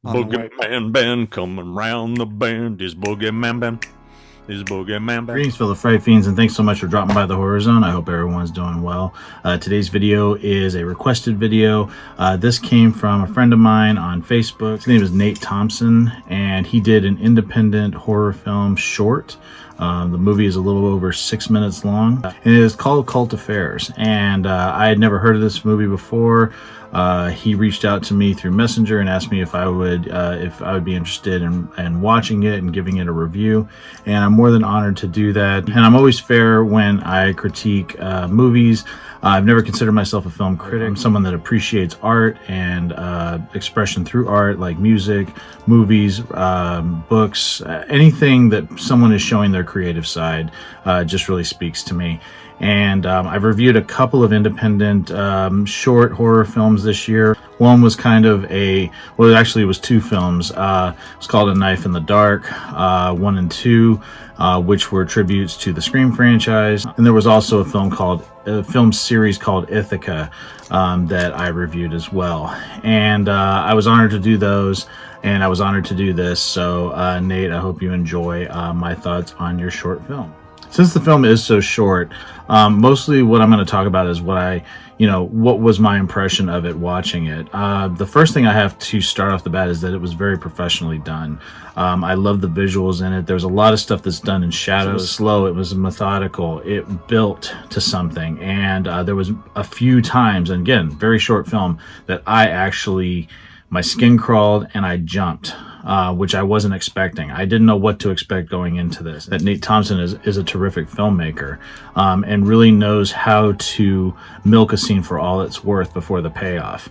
Boogeyman band coming round the bend. Is Boogeyman band. Is Boogeyman band. Greetings, fellow Fright Fiends, and thanks so much for dropping by the Horror Zone. I hope everyone's doing well. Today's video is a requested video. This came from a friend of mine on Facebook. His name is Nate Thompson, and he did an independent horror film short. The movie is a little over 6 minutes long, and it is called Cult Affairs. And I had never heard of this movie before. He reached out to me through Messenger and asked me if I would be interested in watching it and giving it a review, and I'm more than honored to do that. And I'm always fair when I critique movies. I've never considered myself a film critic. I'm someone that appreciates art and expression through art, like music, movies, books, anything that someone is showing their creative side just really speaks to me. And I've reviewed a couple of independent short horror films this year. One was kind of well, actually it was two films. It's called A Knife in the Dark, 1 and 2, which were tributes to the Scream franchise. And there was also a film series called Ithaca that I reviewed as well. And I was honored to do those, and I was honored to do this. So Nate, I hope you enjoy my thoughts on your short film. Since the film is so short, mostly what I'm going to talk about is what was my impression of it watching it. The first thing I have to start off the bat is that it was very professionally done. I love the visuals in it. There's a lot of stuff that's done in shadows. It was slow, it was methodical, it built to something. And there was a few times, and again, very short film, that my skin crawled and I jumped. Which I wasn't expecting. I didn't know what to expect going into this. That Nate Thompson is a terrific filmmaker and really knows how to milk a scene for all it's worth before the payoff.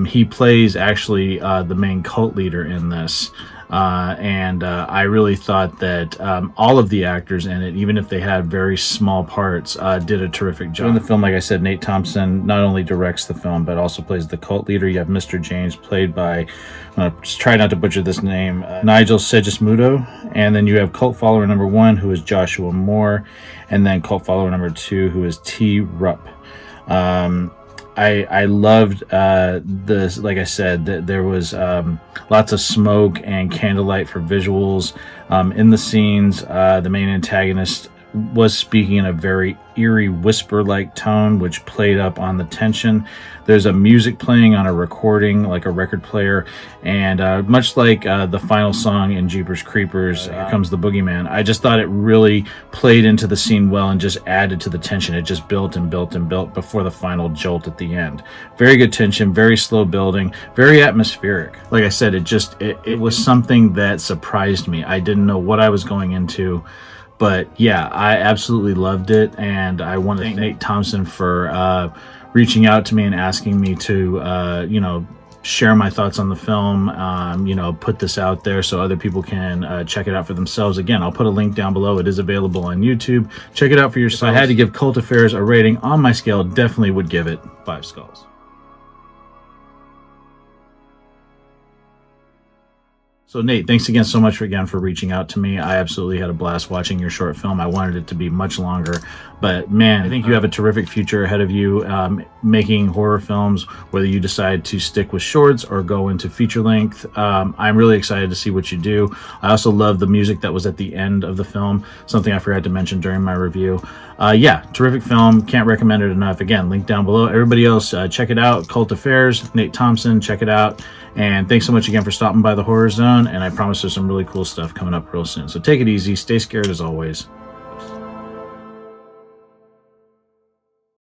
He plays actually the main cult leader in this. And I really thought that all of the actors in it, even if they had very small parts, did a terrific job. In the film, like I said, Nate Thompson not only directs the film, but also plays the cult leader. You have Mr. James, played by, just try not to butcher this name, Nigel Segismundo. And then you have cult follower number 1, who is Joshua Moore. And then cult follower number 2, who is T. Rupp. I loved this. Like I said, there was lots of smoke and candlelight for visuals in the scenes. The main antagonist was speaking in a very eerie whisper-like tone, which played up on the tension. There's a music playing on a recording, like a record player, and much like the final song in Jeepers Creepers, Here Comes the Boogeyman, I just thought it really played into the scene well and just added to the tension. It just built and built and built before the final jolt at the end. Very good tension, very slow building, very atmospheric. Like I said, it was something that surprised me. I didn't know what I was going into. But yeah, I absolutely loved it, and I want to thank Nate Thompson for reaching out to me and asking me to, share my thoughts on the film, put this out there so other people can check it out for themselves. Again, I'll put a link down below. It is available on YouTube. Check it out for yourself. If I had to give Cult Affairs a rating on my scale, definitely would give it 5 skulls. So Nate, thanks again so much for reaching out to me. I absolutely had a blast watching your short film. I wanted it to be much longer, but man, I think you have a terrific future ahead of you making horror films, whether you decide to stick with shorts or go into feature length. I'm really excited to see what you do. I also love the music that was at the end of the film, something I forgot to mention during my review. Yeah, terrific film. Can't recommend it enough. Again, link down below. Everybody else, check it out. Cult Affairs, Nate Thompson, check it out. And thanks so much again for stopping by the Horror Zone. And I promise there's some really cool stuff coming up real soon. So take it easy. Stay scared as always.